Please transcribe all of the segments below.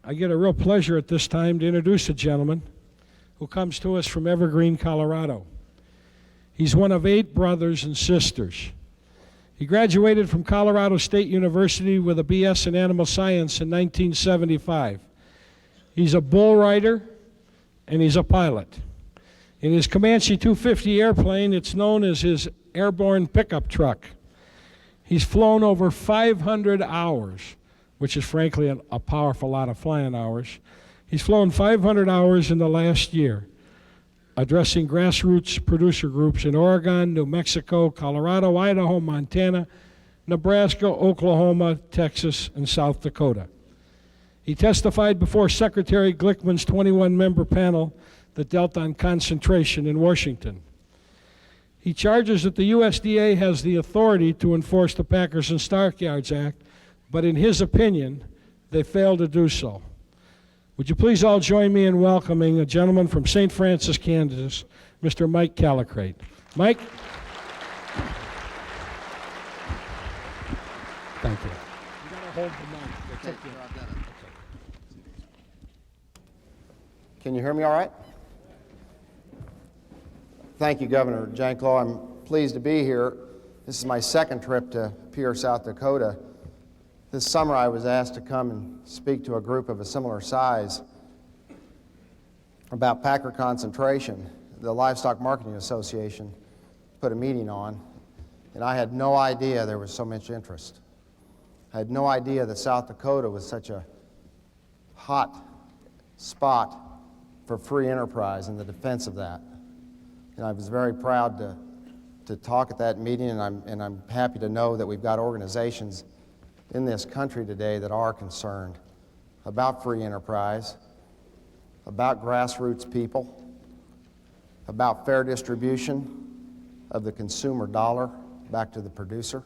I get a real pleasure at this time to introduce a gentleman who comes to us from Evergreen, Colorado. He's one of 8 brothers and sisters. He graduated from Colorado State University with a BS in Animal Science in 1975. He's a bull rider and he's a pilot. In his Comanche 250 airplane, it's known as his airborne pickup truck. He's flown over 500 hours, which is frankly a powerful lot of flying hours. He's flown 500 hours in the last year, addressing grassroots producer groups in Oregon, New Mexico, Colorado, Idaho, Montana, Nebraska, Oklahoma, Texas, and South Dakota. He testified before Secretary Glickman's 21-member panel that dealt on concentration in Washington. He charges that the USDA has the authority to enforce the Packers and Stockyards Act, but in his opinion, they failed to do so. Would you please all join me in welcoming a gentleman from St. Francis, Kansas, Mr. Mike Callicrate. Mike? Thank you. You got to hold the mic. Can you hear me all right? Thank you, Governor Janklow. I'm pleased to be here. This is my second trip to Pierre, South Dakota. This summer I was asked to come and speak to a group of a similar size about packer concentration. The Livestock Marketing Association put a meeting on, and I had no idea there was so much interest. I had no idea that South Dakota was such a hot spot for free enterprise and the defense of that. And I was very proud to talk at that meeting, and I'm happy to know that we've got organizations in this country today that are concerned about free enterprise, about grassroots people, about fair distribution of the consumer dollar back to the producer.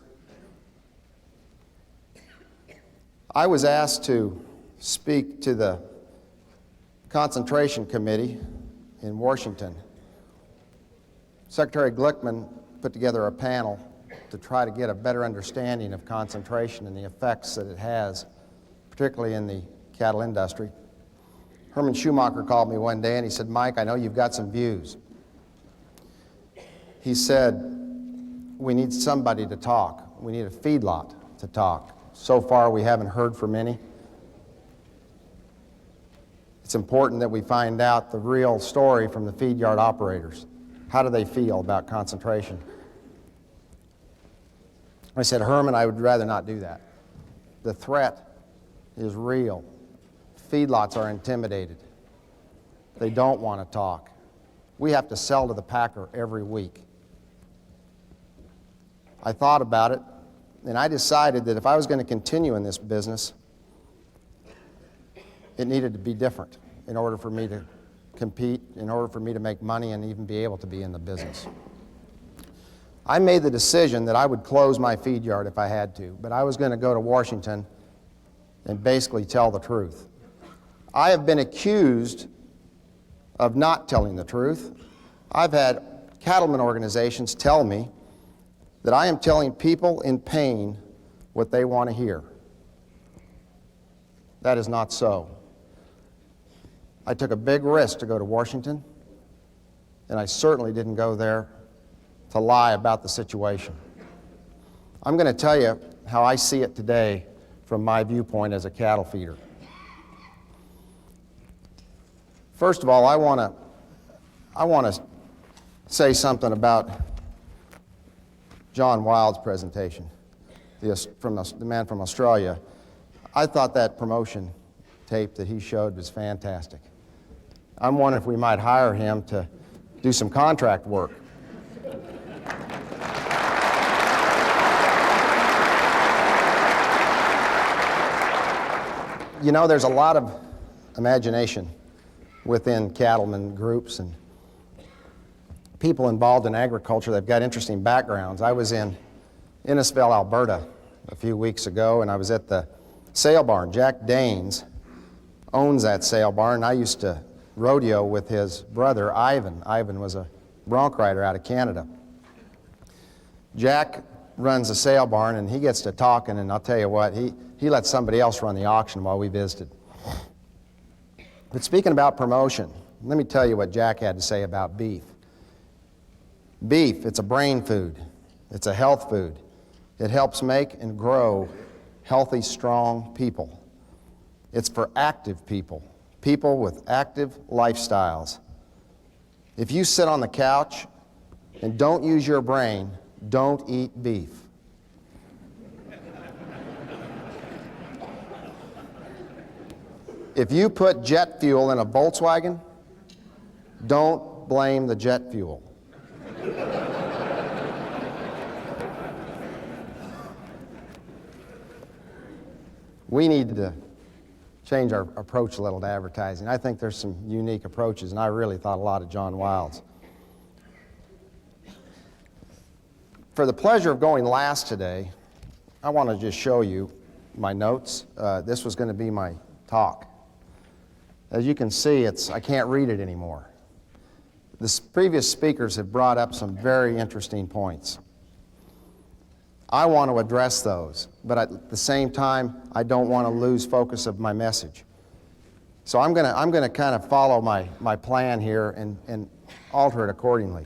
I was asked to speak to the Concentration Committee in Washington. Secretary Glickman put together a panel to try to get a better understanding of concentration and the effects that it has, particularly in the cattle industry. Herman Schumacher called me one day and he said, "Mike, I know you've got some views." He said, "We need somebody to talk. We need a feedlot to talk. So far we haven't heard from any. It's important that we find out the real story from the feed yard operators. How do they feel about concentration?" I said, "Herman, I would rather not do that. The threat is real. Feedlots are intimidated. They don't want to talk. We have to sell to the packer every week." I thought about it, and I decided that if I was going to continue in this business, it needed to be different in order for me to compete, in order for me to make money and even be able to be in the business. I made the decision that I would close my feed yard if I had to, but I was going to go to Washington and basically tell the truth. I have been accused of not telling the truth. I've had cattlemen organizations tell me that I am telling people in pain what they want to hear. That is not so. I took a big risk to go to Washington, and I certainly didn't go there to lie about the situation. I'm going to tell you how I see it today from my viewpoint as a cattle feeder. First of all, I want to say something about John Wild's presentation, the man from Australia. I thought that promotion tape that he showed was fantastic. I'm wondering if we might hire him to do some contract work. You know, there's a lot of imagination within cattlemen groups and people involved in agriculture that have got interesting backgrounds. I was in Innisfil, Alberta a few weeks ago, and I was at the sale barn. Jack Danes owns that sale barn. I used to rodeo with his brother, Ivan. Ivan was a bronc rider out of Canada. Jack runs a sale barn, and he gets to talking, and I'll tell you what, he let somebody else run the auction while we visited. But speaking about promotion, let me tell you what Jack had to say about beef. Beef, it's a brain food. It's a health food. It helps make and grow healthy, strong people. It's for active people, people with active lifestyles. If you sit on the couch and don't use your brain, don't eat beef. If you put jet fuel in a Volkswagen, don't blame the jet fuel. We need to change our approach a little to advertising. I think there's some unique approaches, and I really thought a lot of John Wilde's. For the pleasure of going last today, I want to just show you my notes. This was going to be my talk. As you can see, I can't read it anymore. The previous speakers have brought up some very interesting points. I want to address those, but at the same time, I don't want to lose focus of my message. So I'm going to kind of follow my plan here and alter it accordingly.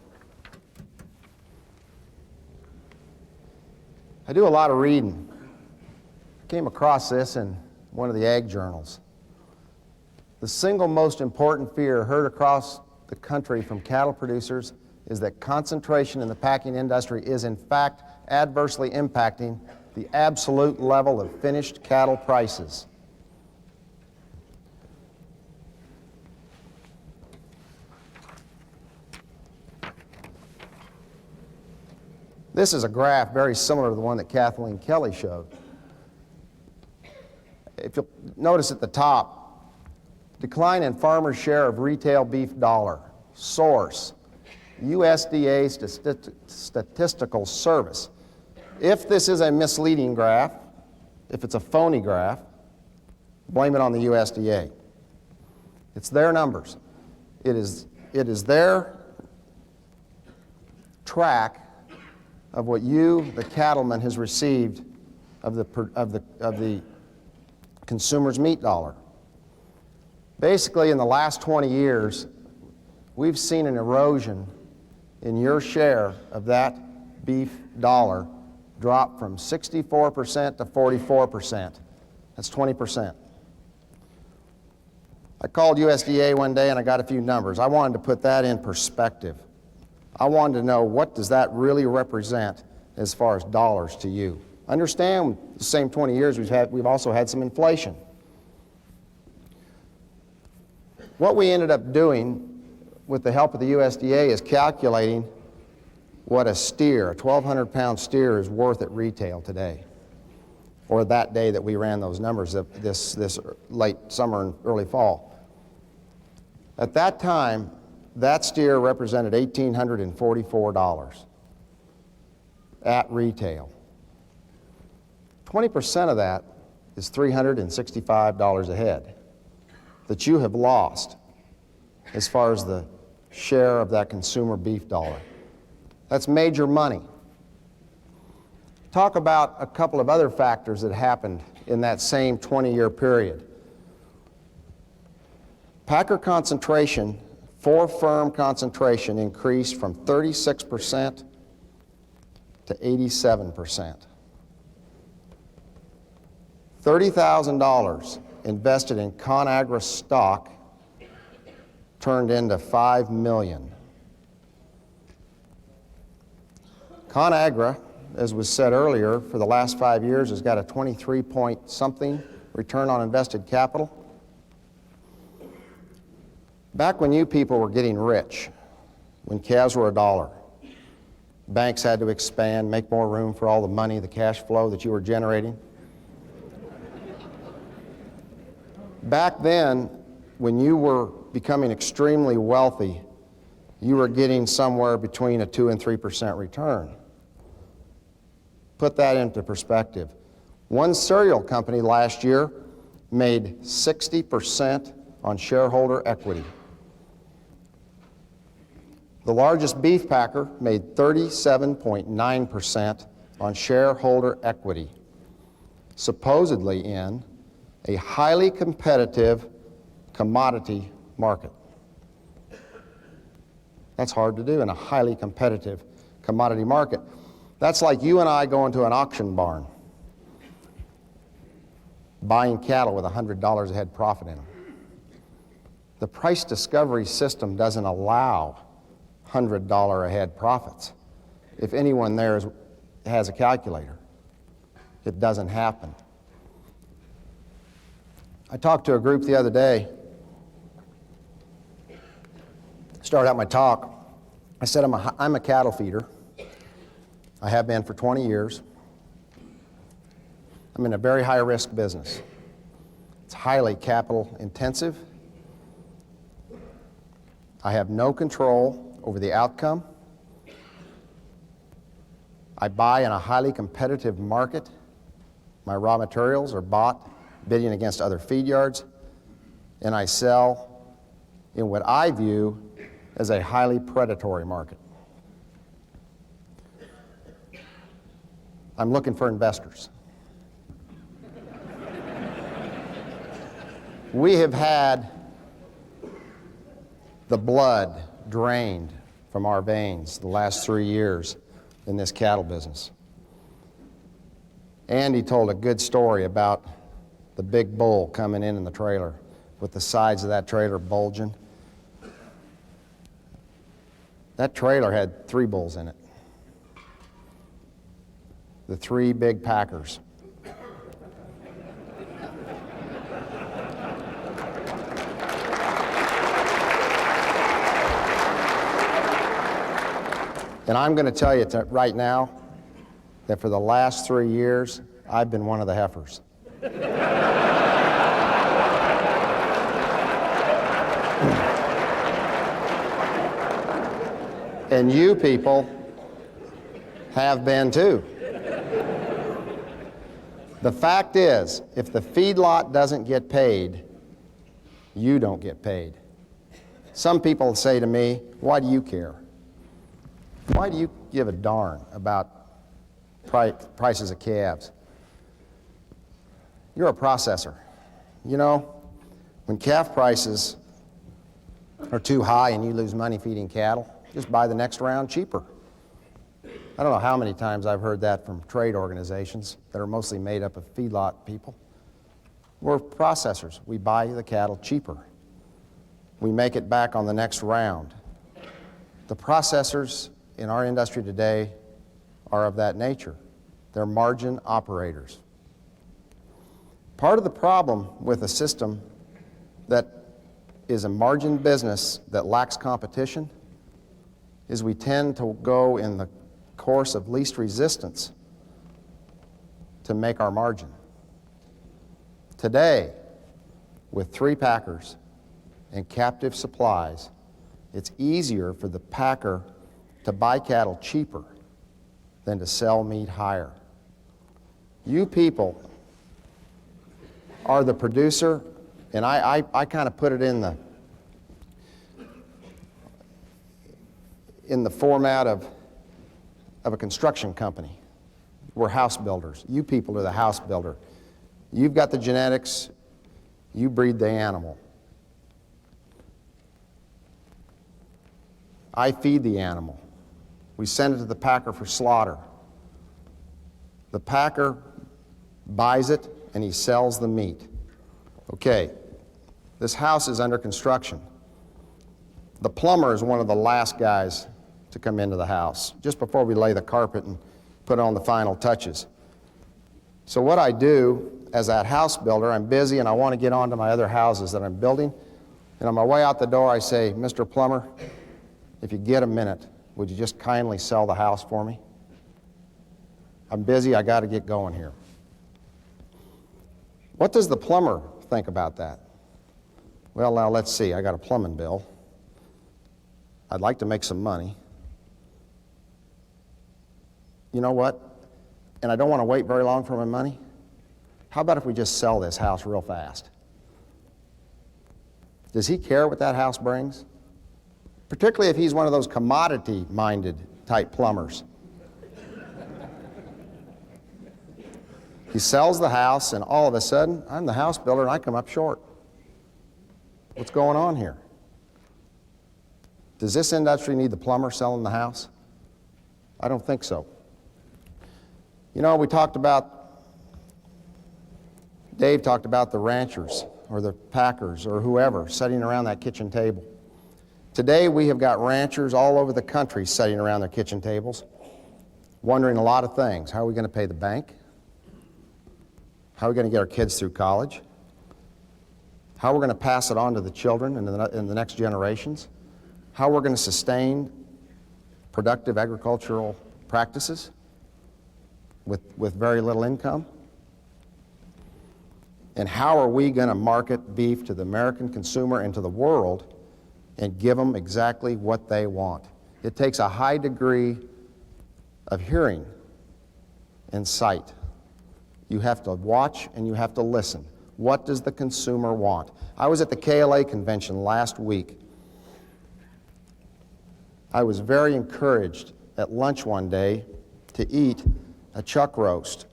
I do a lot of reading. I came across this in one of the ag journals. The single most important fear heard across the country from cattle producers is that concentration in the packing industry is in fact adversely impacting the absolute level of finished cattle prices. This is a graph very similar to the one that Kathleen Kelly showed. If you'll notice at the top, decline in farmers' share of retail beef dollar. Source, USDA Statistical Service. If this is a misleading graph, if it's a phony graph, blame it on the USDA. It's their numbers. It is their track of what you, the cattleman, has received of the consumer's meat dollar. Basically, in the last 20 years, we've seen an erosion in your share of that beef dollar drop from 64% to 44%. That's 20%. I called USDA one day and I got a few numbers. I wanted to put that in perspective. I wanted to know, what does that really represent as far as dollars to you? Understand, the same 20 years we've also had some inflation. What we ended up doing with the help of the USDA is calculating what a steer, a 1,200-pound steer, is worth at retail today, or that day that we ran those numbers this late summer and early fall. At that time, that steer represented $1,844 at retail. 20% of that is $365 a head that you have lost as far as the share of that consumer beef dollar. That's major money. Talk about a couple of other factors that happened in that same 20-year period. Packer concentration, four-firm concentration, increased from 36% to 87%. $30,000 invested in ConAgra stock turned into $5 million. ConAgra, as was said earlier, for the last 5 years has got a 23-point-something return on invested capital. Back when you people were getting rich, when calves were $1, banks had to expand, make more room for all the money, the cash flow that you were generating. Back then, when you were becoming extremely wealthy, you were getting somewhere between a 2% and 3% return. Put that into perspective. One cereal company last year made 60% on shareholder equity. The largest beef packer made 37.9% on shareholder equity, supposedly in a highly competitive commodity market. That's hard to do in a highly competitive commodity market. That's like you and I going to an auction barn, buying cattle with $100 a head profit in them. The price discovery system doesn't allow $100 a head profits. If anyone there has a calculator, it doesn't happen. I talked to a group the other day. Started out my talk. I said, I'm a cattle feeder. I have been for 20 years. I'm in a very high-risk business. It's highly capital intensive. I have no control over the outcome. I buy in a highly competitive market. My raw materials are bought bidding against other feed yards, and I sell in what I view as a highly predatory market. I'm looking for investors. We have had the blood drained from our veins the last 3 years in this cattle business. Andy told a good story about the big bull coming in the trailer with the sides of that trailer bulging. That trailer had 3 bulls in it. The 3 big packers. And I'm going to tell you right now that for the last 3 years, I've been one of the heifers. And you people have been too. The fact is, if the feedlot doesn't get paid, you don't get paid. Some people say to me, why do you care? Why do you give a darn about prices of calves? You're a processor. You know, when calf prices are too high and you lose money feeding cattle, just buy the next round cheaper. I don't know how many times I've heard that from trade organizations that are mostly made up of feedlot people. We're processors. We buy the cattle cheaper. We make it back on the next round. The processors in our industry today are of that nature. They're margin operators. Part of the problem with a system that is a margin business that lacks competition is we tend to go in the course of least resistance to make our margin. Today, with 3 packers and captive supplies, it's easier for the packer to buy cattle cheaper than to sell meat higher. You people are the producer, and I kind of put it in the format of a construction company. We're house builders. You people are the house builder. You've got the genetics, you breed the animal. I feed the animal. We send it to the packer for slaughter. The packer buys it and he sells the meat. Okay, this house is under construction. The plumber is one of the last guys to come into the house, just before we lay the carpet and put on the final touches. So what I do as that house builder, I'm busy and I want to get on to my other houses that I'm building, and on my way out the door I say, Mr. Plumber, if you get a minute, would you just kindly sell the house for me? I'm busy, I got to get going here. What does the plumber think about that? Well, now let's see, I got a plumbing bill. I'd like to make some money. You know what? And I don't want to wait very long for my money. How about if we just sell this house real fast? Does he care what that house brings? Particularly if he's one of those commodity-minded type plumbers. He sells the house, and all of a sudden, I'm the house builder, and I come up short. What's going on here? Does this industry need the plumber selling the house? I don't think so. You know, Dave talked about the ranchers or the packers or whoever sitting around that kitchen table. Today we have got ranchers all over the country sitting around their kitchen tables wondering a lot of things. How are we going to pay the bank? How are we going to get our kids through college? How we're going to pass it on to the children and the next generations? How we're going to sustain productive agricultural practices with very little income? And how are we going to market beef to the American consumer and to the world and give them exactly what they want? It takes a high degree of hearing and sight. You have to watch and you have to listen. What does the consumer want? I was at the KLA convention last week. I was very encouraged at lunch one day to eat a chuck roast.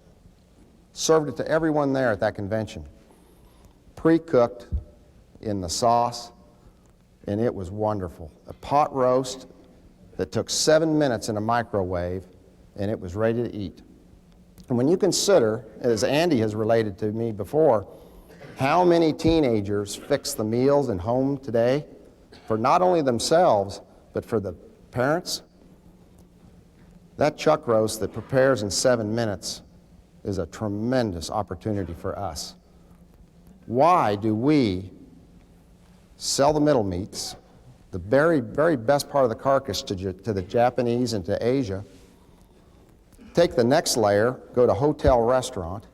Served it to everyone there at that convention. Pre-cooked in the sauce, and it was wonderful. A pot roast that took 7 minutes in a microwave, and it was ready to eat. And when you consider, as Andy has related to me before, how many teenagers fix the meals at home today for not only themselves, but for the parents, that chuck roast that prepares in 7 minutes is a tremendous opportunity for us. Why do we sell the middle meats, the very, very best part of the carcass to the Japanese and to Asia, take the next layer, go to hotel restaurant,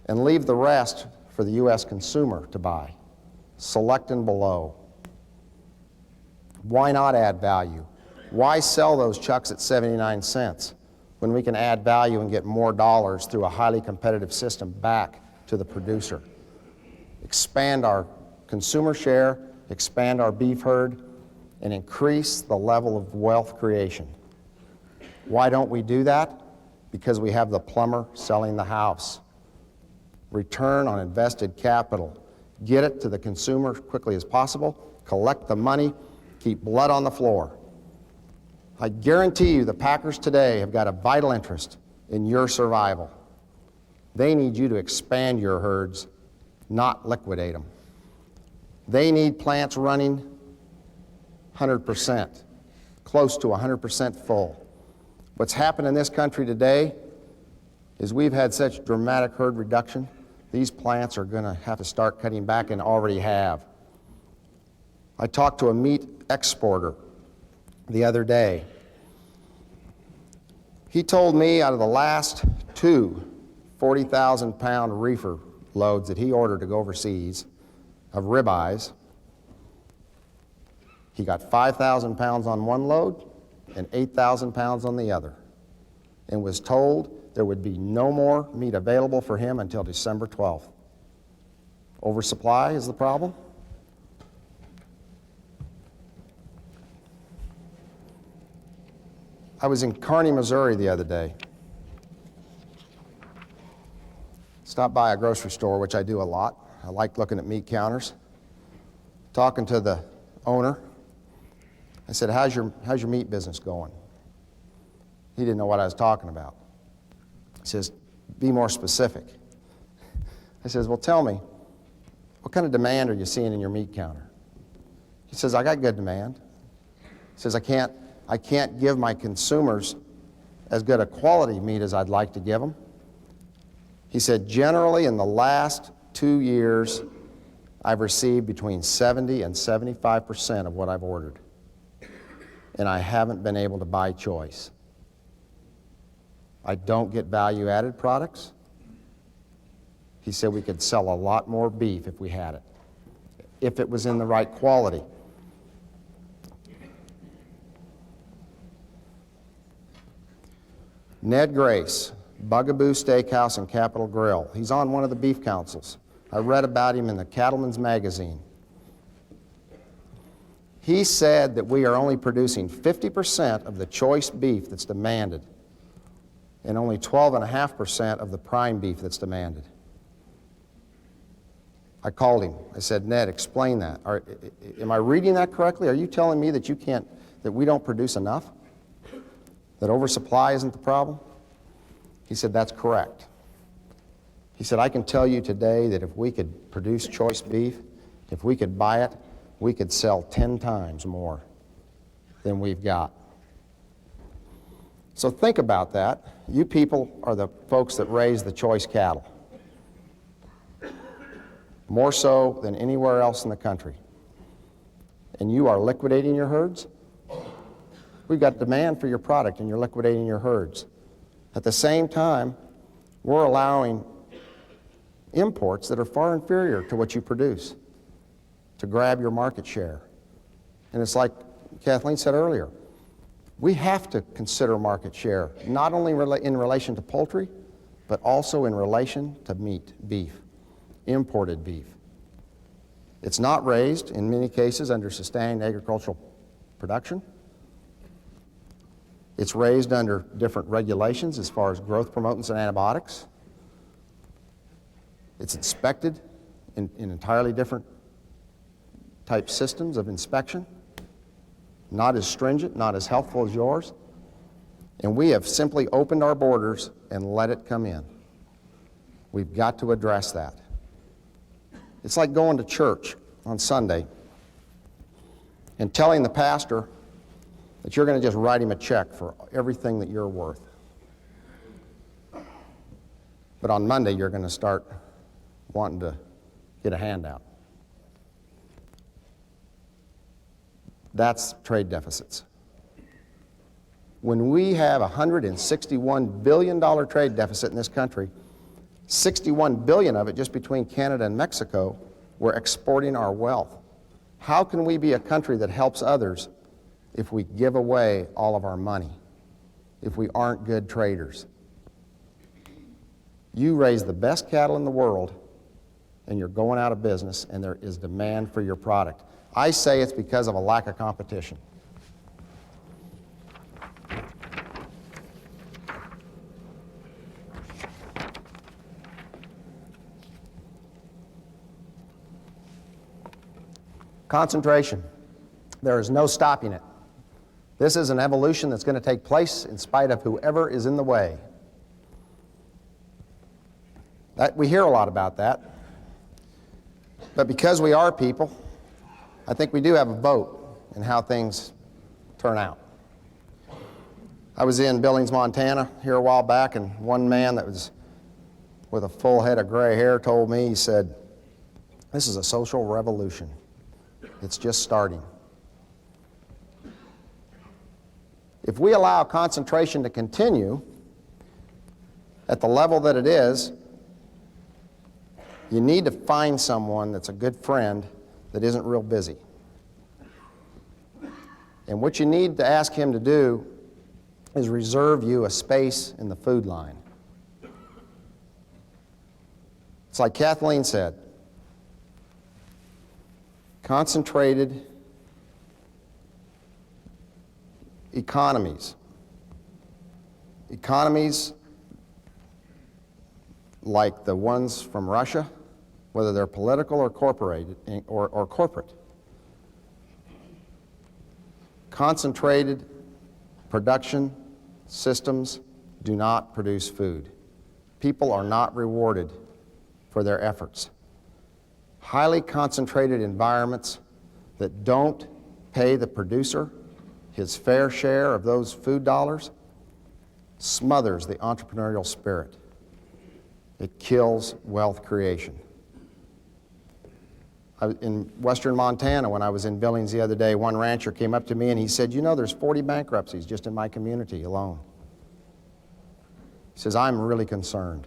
and leave the rest for the U.S. consumer to buy, select and below? Why not add value? Why sell those chucks at 79 cents when we can add value and get more dollars through a highly competitive system back to the producer? Expand our consumer share, expand our beef herd, and increase the level of wealth creation. Why don't we do that? Because we have the plumber selling the house. Return on invested capital. Get it to the consumer as quickly as possible, collect the money, keep blood on the floor. I guarantee you the packers today have got a vital interest in your survival. They need you to expand your herds, not liquidate them. They need plants running 100%, close to 100% full. What's happened in this country today is we've had such dramatic herd reduction, these plants are going to have to start cutting back and already have. I talked to a meat exporter the other day. He told me out of the last two 40,000-pound reefer loads that he ordered to go overseas of ribeyes, he got 5,000 pounds on one load and 8,000 pounds on the other, and was told there would be no more meat available for him until December 12th. Oversupply is the problem. I was in Kearney, Missouri the other day. Stopped by a grocery store, which I do a lot. I like looking at meat counters. Talking to the owner, I said, how's your meat business going? He didn't know what I was talking about. He says, be more specific. I says, well, tell me, what kind of demand are you seeing in your meat counter? He says, I got good demand. He says, I can't give my consumers as good a quality meat as I'd like to give them. He said, generally in the last 2 years, I've received between 70 and 75% of what I've ordered, and I haven't been able to buy choice. I don't get value-added products. He said we could sell a lot more beef if we had it, if it was in the right quality. Ned Grace, Bugaboo Steakhouse and Capitol Grill. He's on one of the beef councils. I read about him in the Cattleman's Magazine. He said that we are only producing 50% of the choice beef that's demanded and only 12.5% of the prime beef that's demanded. I called him. I said, Ned, explain that. Am I reading that correctly? Are you telling me that that we don't produce enough? That oversupply isn't the problem? He said, that's correct. He said, I can tell you today that if we could produce choice beef, if we could buy it, we could sell 10 times more than we've got. So think about that. You people are the folks that raise the choice cattle, more so than anywhere else in the country. And you are liquidating your herds? We've got demand for your product and you're liquidating your herds. At the same time, we're allowing imports that are far inferior to what you produce to grab your market share. And it's like Kathleen said earlier, we have to consider market share, not only in relation to poultry, but also in relation to meat, beef, imported beef. It's not raised, in many cases, under sustained agricultural production. It's raised under different regulations as far as growth promotants and antibiotics. It's inspected in entirely different type systems of inspection, not as stringent, not as helpful as yours. And we have simply opened our borders and let it come in. We've got to address that. It's like going to church on Sunday and telling the pastor that you're going to just write him a check for everything that you're worth. But on Monday, you're going to start wanting to get a handout. That's trade deficits. When we have a $161 billion trade deficit in this country, 61 billion of it just between Canada and Mexico, we're exporting our wealth. How can we be a country that helps others if we give away all of our money, if we aren't good traders? You raise the best cattle in the world, and you're going out of business, and there is demand for your product. I say it's because of a lack of competition. Concentration. There is no stopping it. This is an evolution that's going to take place in spite of whoever is in the way. We hear a lot about that. But because we are people, I think we do have a vote in how things turn out. I was in Billings, Montana here a while back, and one man that was with a full head of gray hair told me, he said, "This is a social revolution. It's just starting." If we allow concentration to continue at the level that it is, you need to find someone that's a good friend that isn't real busy. And what you need to ask him to do is reserve you a space in the food line. It's like Kathleen said, concentrated economies like the ones from Russia, whether they're political or corporate, concentrated production systems do not produce food. People are not rewarded for their efforts. Highly concentrated environments that don't pay the producer his fair share of those food dollars smothers the entrepreneurial spirit. It kills wealth creation. In western Montana, when I was in Billings the other day, one rancher came up to me and he said, "You know, there's 40 bankruptcies just in my community alone." He says, "I'm really concerned.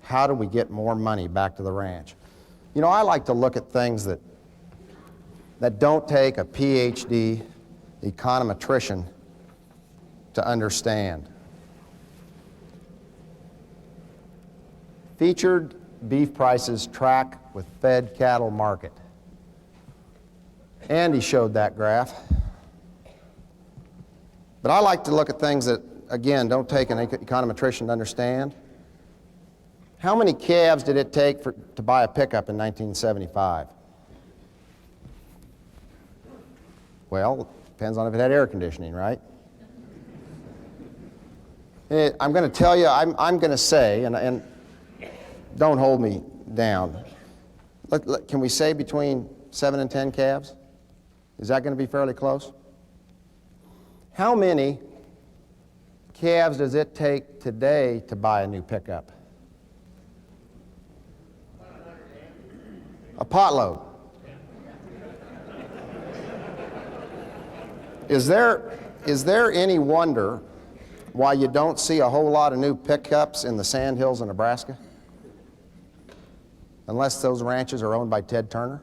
How do we get more money back to the ranch?" You know, I like to look at things that don't take a PhD econometrician to understand. Featured beef prices track with fed cattle market. Andy showed that graph. But I like to look at things that, again, don't take an econometrician to understand. How many calves did it take to buy a pickup in 1975? Well, depends on if it had air conditioning, right? I'm going to tell you, I'm going to say, and don't hold me down, can we say between 7 and 10 calves? Is that going to be fairly close? How many calves does it take today to buy a new pickup? A potload. Is there any wonder why you don't see a whole lot of new pickups in the Sandhills of Nebraska? Unless those ranches are owned by Ted Turner?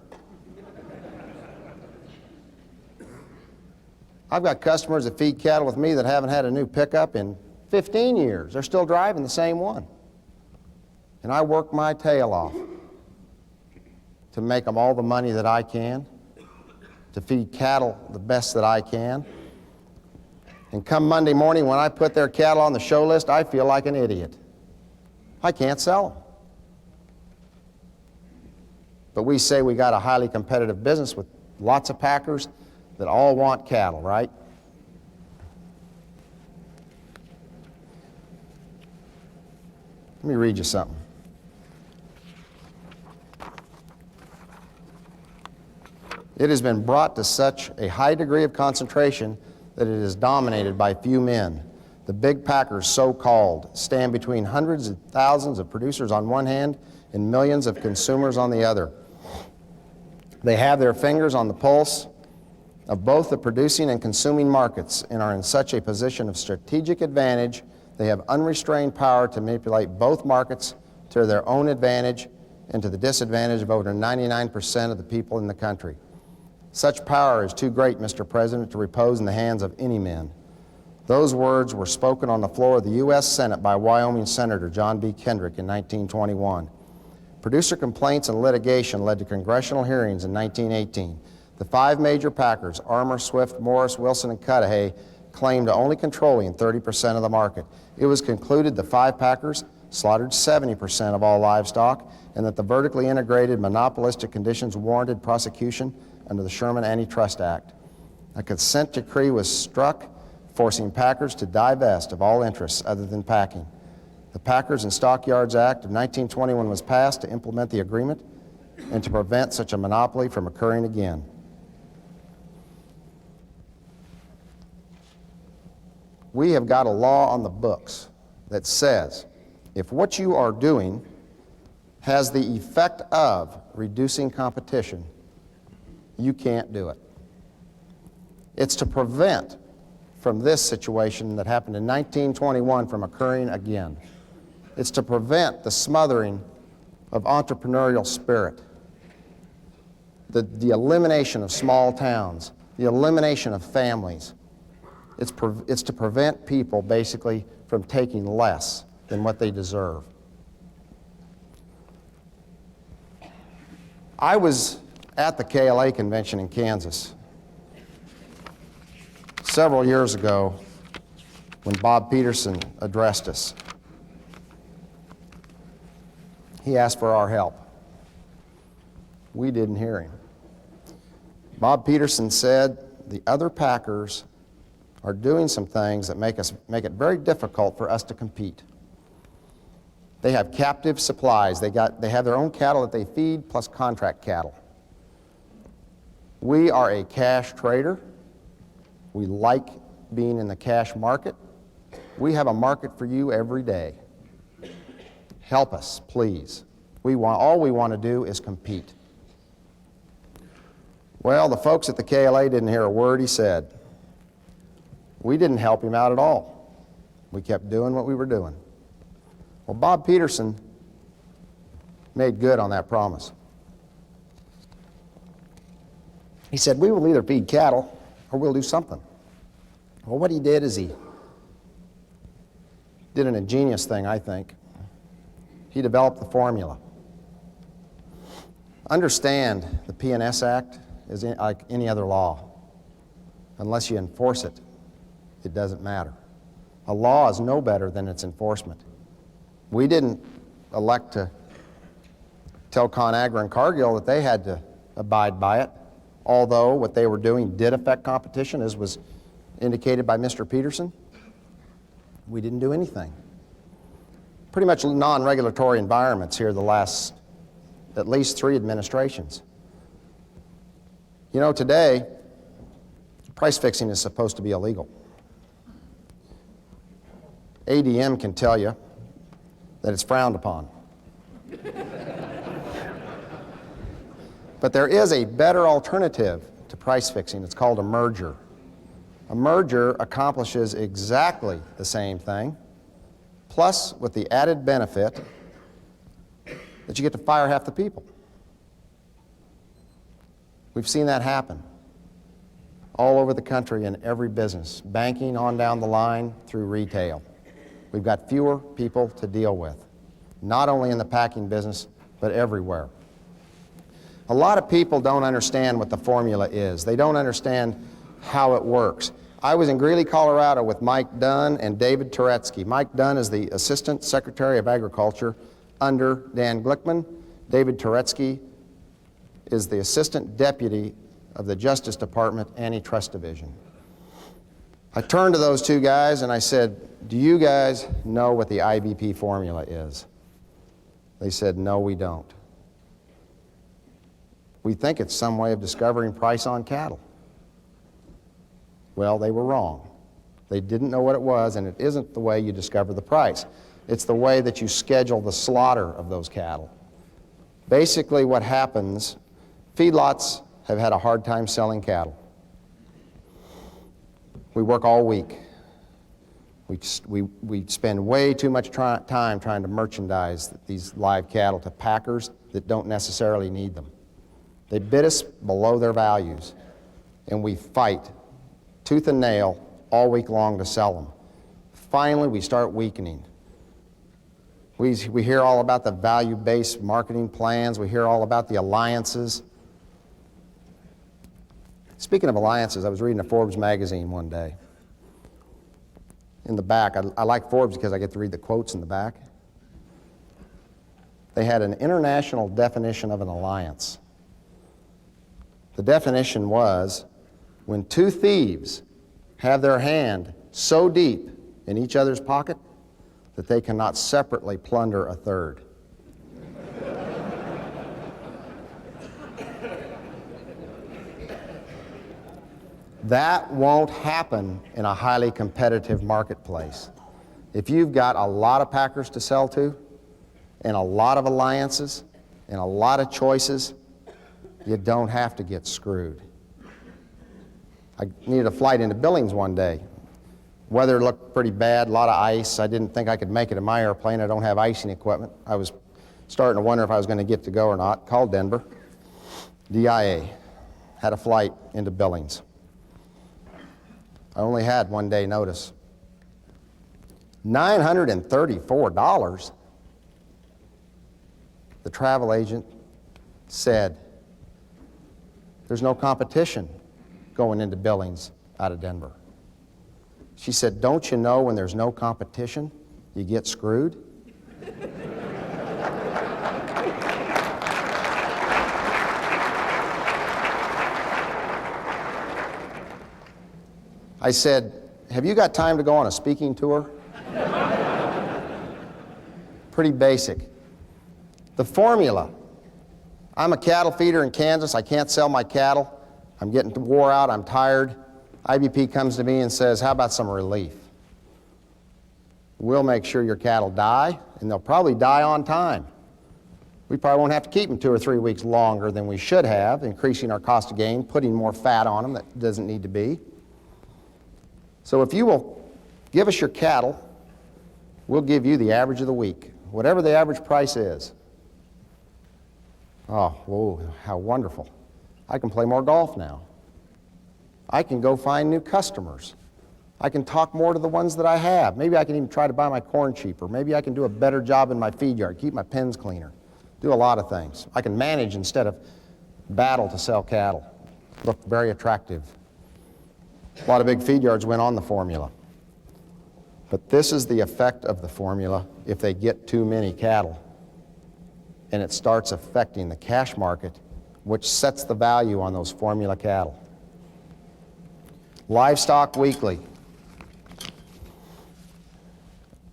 I've got customers that feed cattle with me that haven't had a new pickup in 15 years. They're still driving the same one. And I work my tail off to make them all the money that I can, to feed cattle the best that I can. And come Monday morning when I put their cattle on the show list, I feel like an idiot. I can't sell them. But we say we got a highly competitive business with lots of packers that all want cattle, right? Let me read you something. It has been brought to such a high degree of concentration that it is dominated by few men. The big packers, so-called, stand between hundreds of thousands of producers on one hand and millions of consumers on the other. They have their fingers on the pulse of both the producing and consuming markets and are in such a position of strategic advantage they have unrestrained power to manipulate both markets to their own advantage and to the disadvantage of over 99% of the people in the country. Such power is too great, Mr. President, to repose in the hands of any men. Those words were spoken on the floor of the U.S. Senate by Wyoming Senator John B. Kendrick in 1921. Producer complaints and litigation led to congressional hearings in 1918. The five major packers, Armour, Swift, Morris, Wilson, and Cudahy, claimed only controlling 30% of the market. It was concluded the five packers slaughtered 70% of all livestock and that the vertically integrated monopolistic conditions warranted prosecution under the Sherman Antitrust Act. A consent decree was struck forcing packers to divest of all interests other than packing. The Packers and Stockyards Act of 1921 was passed to implement the agreement and to prevent such a monopoly from occurring again. We have got a law on the books that says if what you are doing has the effect of reducing competition, you can't do it. It's to prevent from this situation that happened in 1921 from occurring again. It's to prevent the smothering of entrepreneurial spirit, the elimination of small towns, the elimination of families. It's to prevent people basically from taking less than what they deserve. I was at the KLA convention in Kansas several years ago when Bob Peterson addressed us. He asked for our help. We didn't hear him. Bob Peterson said the other packers are doing some things that make it very difficult for us to compete. They have captive supplies. They have their own cattle that they feed plus contract cattle. We are a cash trader. We like being in the cash market. We have a market for you every day. Help us, please. All we want to do is compete. Well, the folks at the KLA didn't hear a word he said. We didn't help him out at all. We kept doing what we were doing. Well, Bob Peterson made good on that promise. He said, we will either feed cattle or we'll do something. Well, what he did is he did an ingenious thing, I think. He developed the formula. Understand the P&S Act is like any other law. Unless you enforce it, it doesn't matter. A law is no better than its enforcement. We didn't elect to tell ConAgra and Cargill that they had to abide by it, although what they were doing did affect competition, as was indicated by Mr. Peterson. We didn't do anything. Pretty much non-regulatory environments here the last at least 3 administrations. You know, today, price fixing is supposed to be illegal. ADM can tell you that it's frowned upon. But there is a better alternative to price fixing. It's called a merger. A merger accomplishes exactly the same thing, plus with the added benefit that you get to fire half the people. We've seen that happen all over the country in every business, banking on down the line through retail. We've got fewer people to deal with, not only in the packing business, but everywhere. A lot of people don't understand what the formula is. They don't understand how it works. I was in Greeley, Colorado with Mike Dunn and David Turetsky. Mike Dunn is the Assistant Secretary of Agriculture under Dan Glickman. David Turetsky is the Assistant Deputy of the Justice Department Antitrust Division. I turned to those 2 guys and I said, "Do you guys know what the IBP formula is?" They said, "No, we don't." "We think it's some way of discovering price on cattle." Well, they were wrong. They didn't know what it was, and it isn't the way you discover the price. It's the way that you schedule the slaughter of those cattle. Basically what happens, feedlots have had a hard time selling cattle. We work all week. We spend way too much time trying to merchandise these live cattle to packers that don't necessarily need them. They bid us below their values, and we fight tooth and nail all week long to sell them. Finally, we start weakening. We hear all about the value-based marketing plans. We hear all about the alliances. Speaking of alliances, I was reading a Forbes magazine one day. In the back, I like Forbes because I get to read the quotes in the back. They had an international definition of an alliance. The definition was, when 2 thieves have their hand so deep in each other's pocket that they cannot separately plunder a third. That won't happen in a highly competitive marketplace. If you've got a lot of packers to sell to, and a lot of alliances, and a lot of choices, you don't have to get screwed. I needed a flight into Billings one day. Weather looked pretty bad, a lot of ice. I didn't think I could make it in my airplane. I don't have icing equipment. I was starting to wonder if I was going to get to go or not. Called Denver. DIA. Had a flight into Billings. I only had 1 day notice. $934. The travel agent said, "There's no competition going into Billings out of Denver." She said, "Don't you know when there's no competition, you get screwed?" I said, "Have you got time to go on a speaking tour?" Pretty basic. The formula. I'm a cattle feeder in Kansas. I can't sell my cattle. I'm getting wore out. I'm tired. IBP comes to me and says, "How about some relief? We'll make sure your cattle die, and they'll probably die on time. We probably won't have to keep them 2 or 3 weeks longer than we should have, increasing our cost of gain, putting more fat on them that doesn't need to be. So if you will give us your cattle, we'll give you the average of the week, whatever the average price is." Oh, whoa, how wonderful. I can play more golf now. I can go find new customers. I can talk more to the ones that I have. Maybe I can even try to buy my corn cheaper. Maybe I can do a better job in my feed yard, keep my pens cleaner, do a lot of things. I can manage instead of battle to sell cattle. Look very attractive. A lot of big feed yards went on the formula. But this is the effect of the formula if they get too many cattle and it starts affecting the cash market, which sets the value on those formula cattle. Livestock Weekly,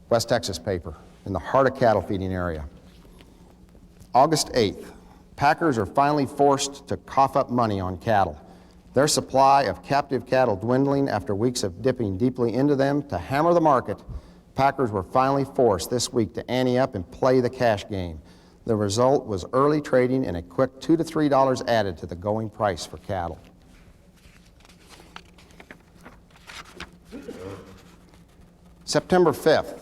West Texas paper, in the heart of cattle feeding area. August 8th, packers are finally forced to cough up money on cattle. Their supply of captive cattle dwindling after weeks of dipping deeply into them to hammer the market, packers were finally forced this week to ante up and play the cash game. The result was early trading and a quick $2 to $3 added to the going price for cattle. September 5th,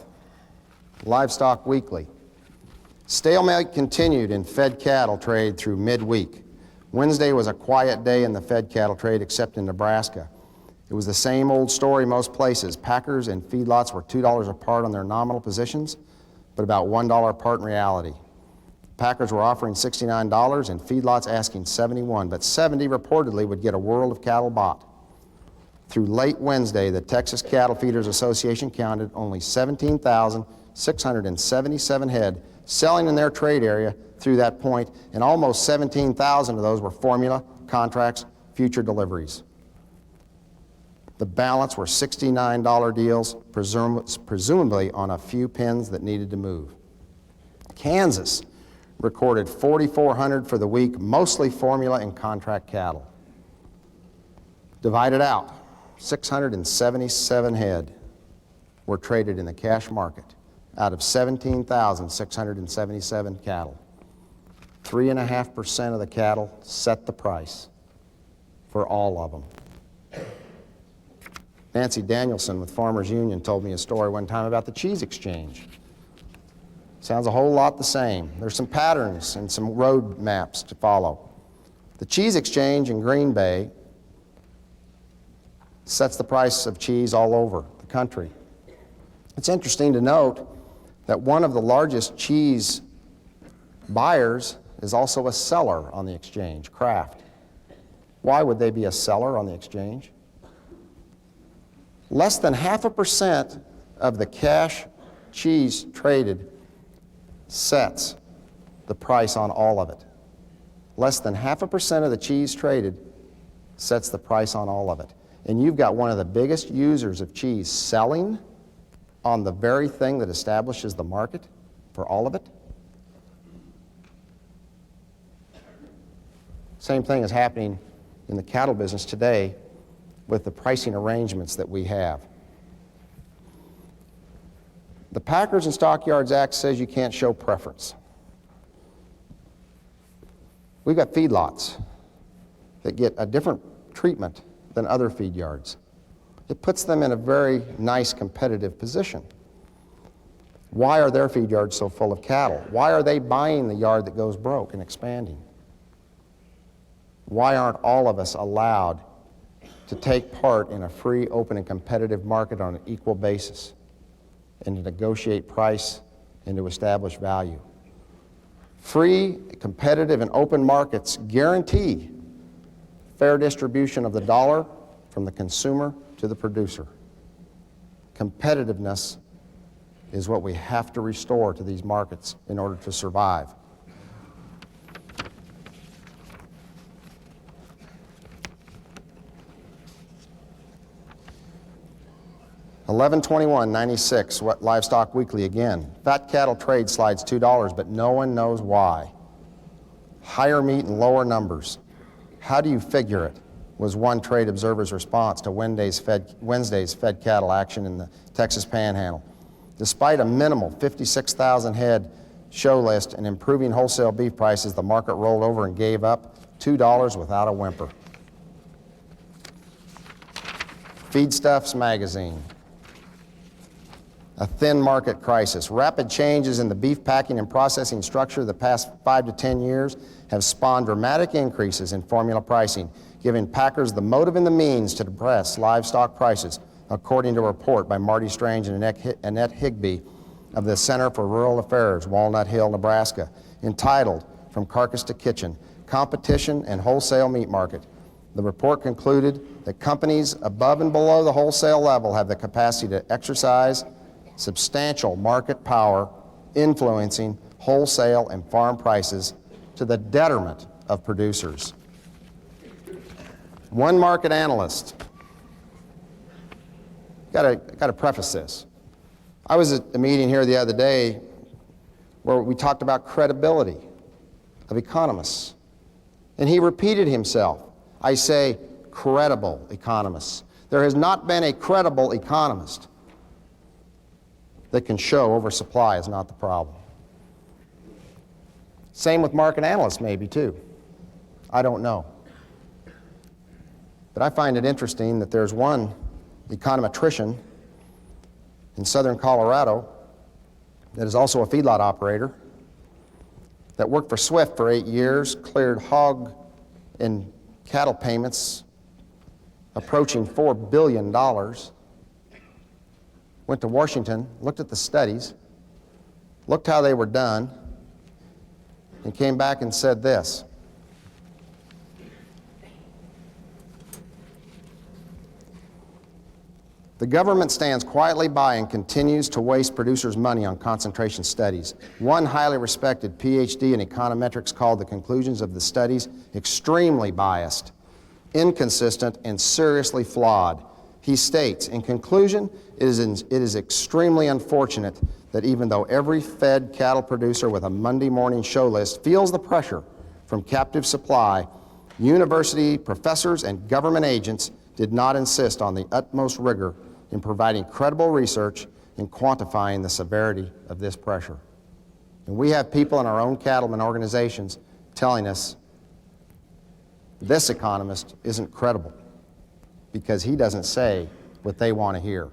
Livestock Weekly. Stalemate continued in fed cattle trade through midweek. Wednesday was a quiet day in the fed cattle trade except in Nebraska. It was the same old story most places. Packers and feedlots were $2 apart on their nominal positions, but about $1 apart in reality. Packers were offering $69 and feedlots asking $71, but $70 reportedly would get a world of cattle bought. Through late Wednesday, the Texas Cattle Feeders Association counted only 17,677 head selling in their trade area through that point, and almost 17,000 of those were formula, contracts, future deliveries. The balance were $69 deals, presumably on a few pens that needed to move. Kansas recorded 4,400 for the week, mostly formula and contract cattle. Divided out, 677 head were traded in the cash market out of 17,677 cattle. 3.5% of the cattle set the price for all of them. Nancy Danielson with Farmers Union told me a story one time about the cheese exchange. Sounds a whole lot the same. There's some patterns and some road maps to follow. The cheese exchange in Green Bay sets the price of cheese all over the country. It's interesting to note that one of the largest cheese buyers is also a seller on the exchange, Kraft. Why would they be a seller on the exchange? Less than 0.5% of the cash cheese traded sets the price on all of it. Less than 0.5% of the cheese traded sets the price on all of it. And you've got one of the biggest users of cheese selling on the very thing that establishes the market for all of it. Same thing is happening in the cattle business today with the pricing arrangements that we have. The Packers and Stockyards Act says you can't show preference. We've got feedlots that get a different treatment than other feed yards. It puts them in a very nice competitive position. Why are their feed yards so full of cattle? Why are they buying the yard that goes broke and expanding? Why aren't all of us allowed to take part in a free, open, and competitive market on an equal basis and to negotiate price and to establish value? Free, competitive, and open markets guarantee fair distribution of the dollar from the consumer to the producer. Competitiveness is what we have to restore to these markets in order to survive. $11/21/96, Livestock Weekly again. Fat cattle trade slides $2, but no one knows why. Higher meat and lower numbers. How do you figure it? Was one trade observer's response to Wednesday's fed cattle action in the Texas Panhandle. Despite a minimal 56,000 head show list and improving wholesale beef prices, the market rolled over and gave up $2 without a whimper. Feedstuffs Magazine. A thin market crisis. Rapid changes in the beef packing and processing structure the past 5 to 10 years have spawned dramatic increases in formula pricing, giving packers the motive and the means to depress livestock prices, according to a report by Marty Strange and Annette Higbee of the Center for Rural Affairs, Walnut Hill, Nebraska, entitled From Carcass to Kitchen, Competition and Wholesale Meat Market. The report concluded that companies above and below the wholesale level have the capacity to exercise substantial market power influencing wholesale and farm prices to the detriment of producers. One market analyst, got to preface this. I was at a meeting here the other day where we talked about credibility of economists, and he repeated himself. I say credible economists. There has not been a credible economist that can show oversupply is not the problem. Same with market analysts maybe too. I don't know. But I find it interesting that there's one econometrician in southern Colorado that is also a feedlot operator that worked for Swift for 8 years, cleared hog and cattle payments approaching $4 billion, went to Washington, looked at the studies, looked how they were done, and came back and said this: the government stands quietly by and continues to waste producers' money on concentration studies. One highly respected PhD in econometrics called the conclusions of the studies extremely biased, inconsistent, and seriously flawed. He states, in conclusion, it is extremely unfortunate that even though every fed cattle producer with a Monday morning show list feels the pressure from captive supply, university professors and government agents did not insist on the utmost rigor in providing credible research and quantifying the severity of this pressure. And we have people in our own cattlemen organizations telling us this economist isn't credible because he doesn't say what they want to hear.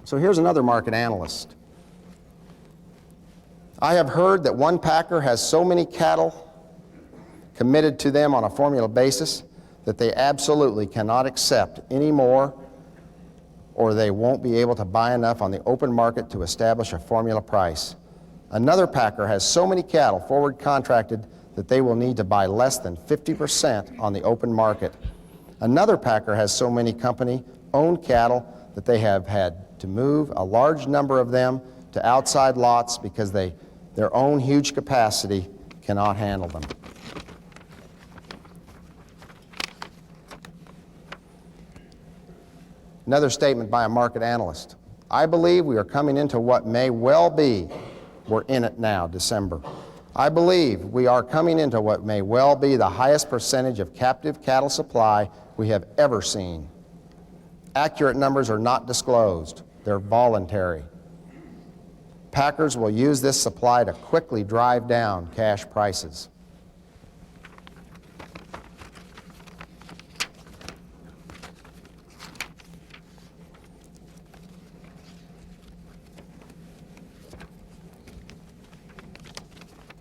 So here's another market analyst. I have heard that one packer has so many cattle committed to them on a formula basis that they absolutely cannot accept any more, or they won't be able to buy enough on the open market to establish a formula price. Another packer has so many cattle forward contracted that they will need to buy less than 50% on the open market. Another packer has so many company-owned cattle that they have had to move a large number of them to outside lots because their own huge capacity cannot handle them. Another statement by a market analyst. I believe we are coming into what may well be, we're in it now, December. I believe we are coming into what may well be the highest percentage of captive cattle supply we have ever seen. Accurate numbers are not disclosed. They're voluntary. Packers will use this supply to quickly drive down cash prices.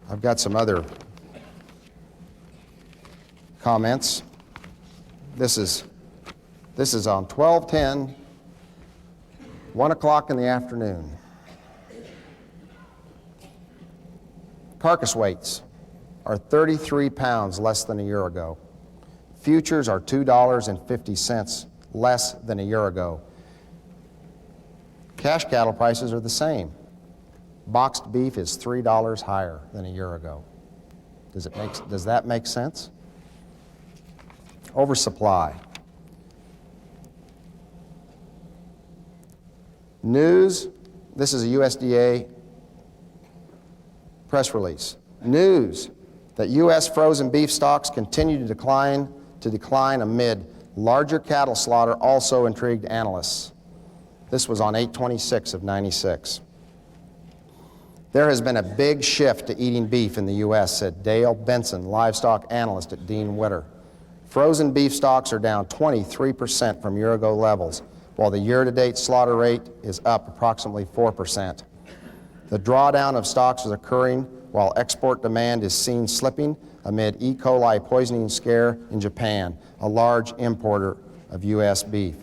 I've got some other comments. This is on 12/10, 1 o'clock in the afternoon. Carcass weights are 33 pounds less than a year ago. Futures are $2.50 less than a year ago. Cash cattle prices are the same. Boxed beef is $3 higher than a year ago. Does that make sense? Oversupply. News, this is a USDA press release. News that U.S. frozen beef stocks continue to decline amid larger cattle slaughter also intrigued analysts. This was on 8/26 of '96. There has been a big shift to eating beef in the U.S., said Dale Benson, livestock analyst at Dean Witter. Frozen beef stocks are down 23% from year-ago levels, while the year-to-date slaughter rate is up approximately 4%. The drawdown of stocks is occurring while export demand is seen slipping amid E. coli poisoning scare in Japan, a large importer of U.S. beef.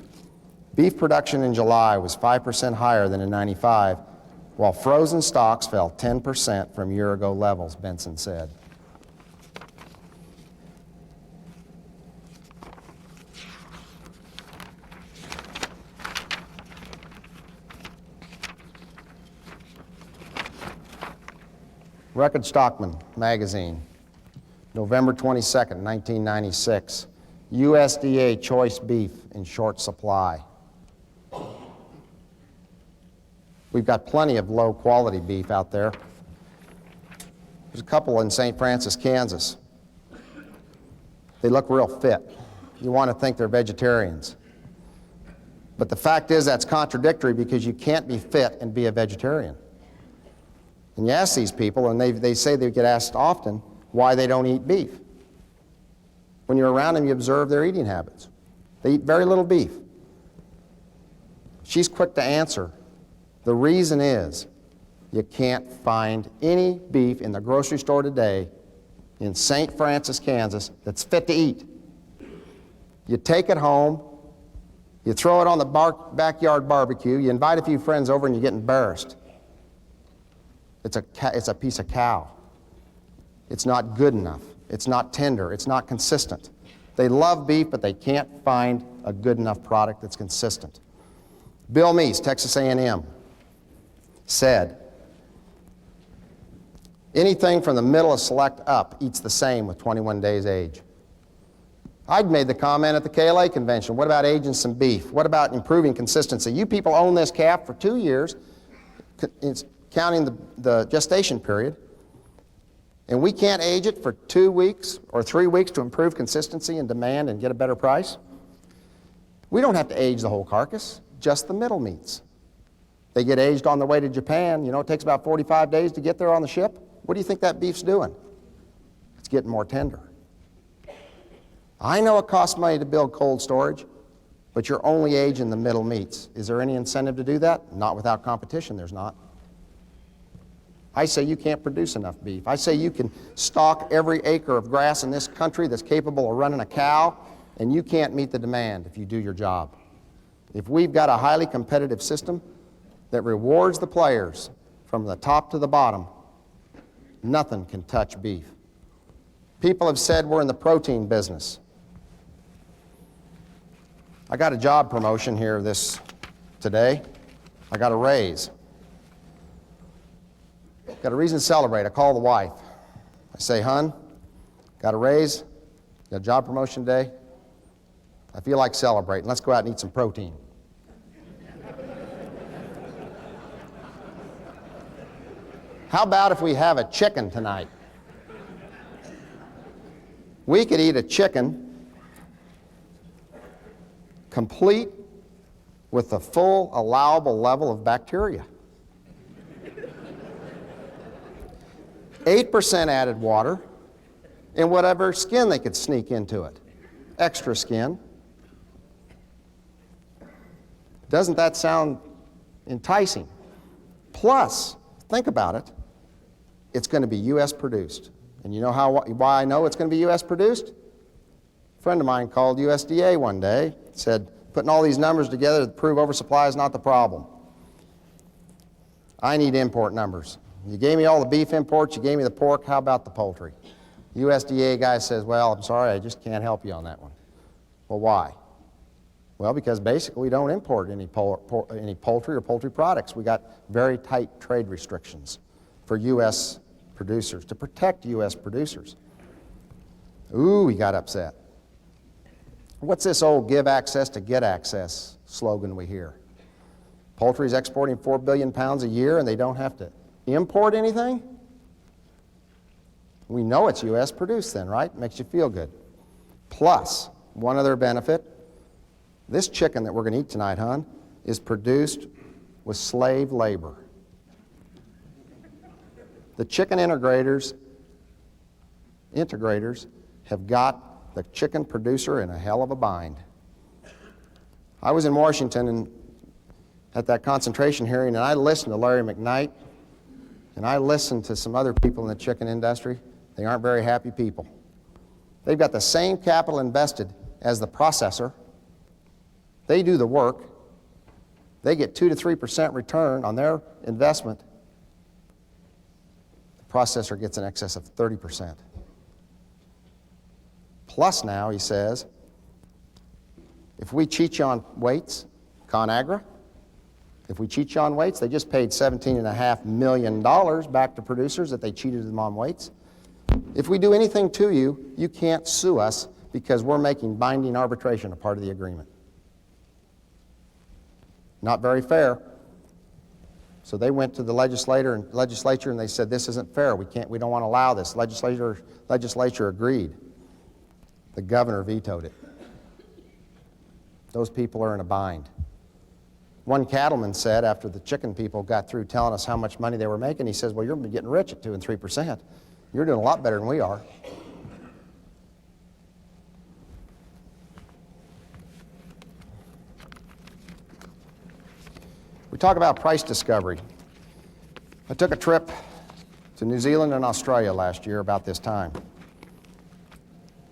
Beef production in July was 5% higher than in '95, while frozen stocks fell 10% from year-ago levels, Benson said. Record Stockman magazine, November 22nd, 1996. USDA choice beef in short supply. We've got plenty of low-quality beef out there. There's a couple in St. Francis, Kansas. They look real fit. You want to think they're vegetarians. But the fact is that's contradictory because you can't be fit and be a vegetarian. And you ask these people, and they say they get asked often why they don't eat beef. When you're around them, you observe their eating habits. They eat very little beef. She's quick to answer. The reason is you can't find any beef in the grocery store today in St. Francis, Kansas that's fit to eat. You take it home, you throw it on the backyard barbecue, you invite a few friends over and you get embarrassed. It's a piece of cow. It's not good enough. It's not tender. It's not consistent. They love beef, but they can't find a good enough product that's consistent. Bill Meese, Texas A&M, said, anything from the middle of select up eats the same with 21 days age. I'd made the comment at the KLA convention, what about aging some beef? What about improving consistency? You people own this calf for 2 years, counting the gestation period, and we can't age it for 2 weeks or 3 weeks to improve consistency and demand and get a better price? We don't have to age the whole carcass, just the middle meats. They get aged on the way to Japan. You know, it takes about 45 days to get there on the ship. What do you think that beef's doing? It's getting more tender. I know it costs money to build cold storage, but you're only aging the middle meats. Is there any incentive to do that? Not without competition, there's not. I say you can't produce enough beef. I say you can stock every acre of grass in this country that's capable of running a cow, and you can't meet the demand if you do your job. If we've got a highly competitive system that rewards the players from the top to the bottom, nothing can touch beef. People have said we're in the protein business. I got a job promotion here today. I got a raise. Got a reason to celebrate. I call the wife. I say, "Hun, got a raise, got a job promotion today. I feel like celebrating. Let's go out and eat some protein." How about if we have a chicken tonight? We could eat a chicken complete with the full allowable level of bacteria. 8% added water and whatever skin they could sneak into it. Extra skin. Doesn't that sound enticing? Plus, think about it, it's going to be U.S. produced. And you know why I know it's going to be U.S. produced? A friend of mine called USDA one day, said, putting all these numbers together to prove oversupply is not the problem. I need import numbers. You gave me all the beef imports, you gave me the pork, how about the poultry? USDA guy says, well, I'm sorry, I just can't help you on that one. Well, why? Well, because basically we don't import any poultry or poultry products. We got very tight trade restrictions for U.S. producers, to protect U.S. producers. Ooh, he got upset. What's this old give access to get access slogan we hear? Poultry's exporting 4 billion pounds a year and they don't have to import anything? We know it's U.S. produced then, right? Makes you feel good. Plus, one other benefit, this chicken that we're going to eat tonight, hon, is produced with slave labor. The chicken integrators have got the chicken producer in a hell of a bind. I was in Washington at that concentration hearing, and I listened to Larry McKnight, and I listened to some other people in the chicken industry. They aren't very happy people. They've got the same capital invested as the processor. They do the work. They get 2 to 3% return on their investment. The processor gets in excess of 30%. Plus now, he says, if we cheat you on weights, ConAgra, If we cheat you on weights, they just paid $17.5 million back to producers that they cheated them on weights. If we do anything to you, you can't sue us because we're making binding arbitration a part of the agreement. Not very fair. So they went to the legislature and they said, this isn't fair. We don't want to allow this. Legislature agreed. The governor vetoed it. Those people are in a bind. One cattleman said, after the chicken people got through telling us how much money they were making, he says, well, you're getting rich at 2 and 3%. You're doing a lot better than we are. We talk about price discovery. I took a trip to New Zealand and Australia last year about this time.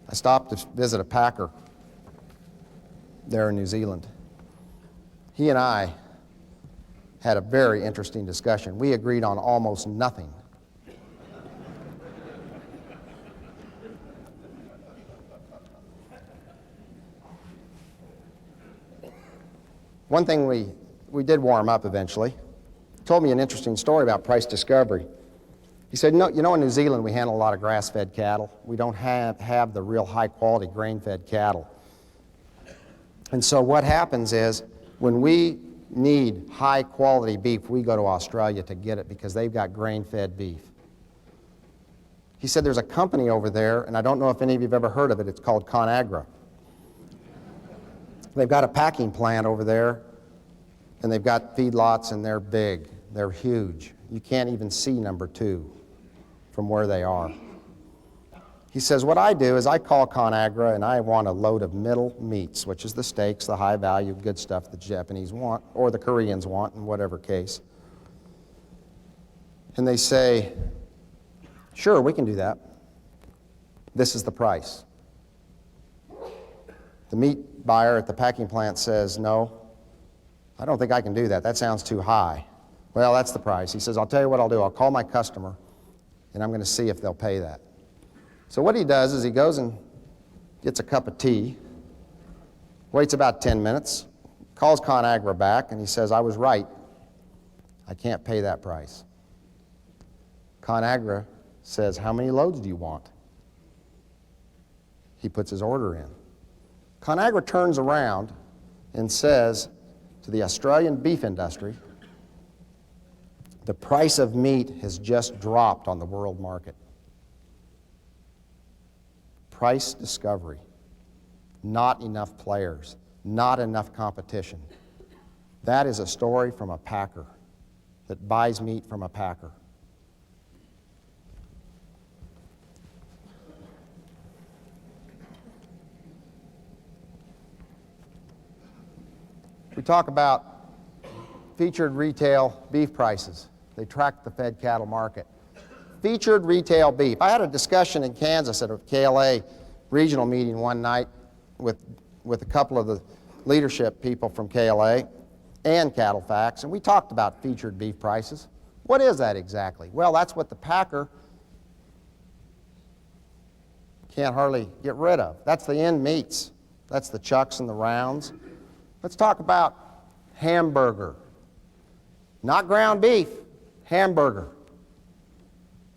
I stopped to visit a packer there in New Zealand. He and I had a very interesting discussion. We agreed on almost nothing. One thing we did warm up eventually. He told me an interesting story about price discovery. He said, no, you know, in New Zealand we handle a lot of grass-fed cattle. We don't have the real high-quality grain-fed cattle. And so what happens is when we need high-quality beef, we go to Australia to get it because they've got grain-fed beef. He said there's a company over there, and I don't know if any of you have ever heard of it. It's called ConAgra. They've got a packing plant over there, and they've got feedlots, and they're big. They're huge. You can't even see number 2 from where they are. He says, what I do is I call ConAgra, and I want a load of middle meats, which is the steaks, the high-value, good stuff the Japanese want, or the Koreans want, in whatever case. And they say, sure, we can do that. This is the price. The meat buyer at the packing plant says, no, I don't think I can do that. That sounds too high. Well, that's the price. He says, I'll tell you what I'll do. I'll call my customer, and I'm going to see if they'll pay that. So what he does is he goes and gets a cup of tea, waits about 10 minutes, calls ConAgra back, and he says, I was right. I can't pay that price. ConAgra says, how many loads do you want? He puts his order in. ConAgra turns around and says to the Australian beef industry, the price of meat has just dropped on the world market. Price discovery. Not enough players. Not enough competition. That is a story from a packer that buys meat from a packer. We talk about featured retail beef prices. They track the fed cattle market. Featured retail beef. I had a discussion in Kansas at a KLA regional meeting one night with a couple of the leadership people from KLA and Cattle Facts, and we talked about featured beef prices. What is that exactly? Well, that's what the packer can't hardly get rid of. That's the end meats. That's the chucks and the rounds. Let's talk about hamburger. Not ground beef, hamburger.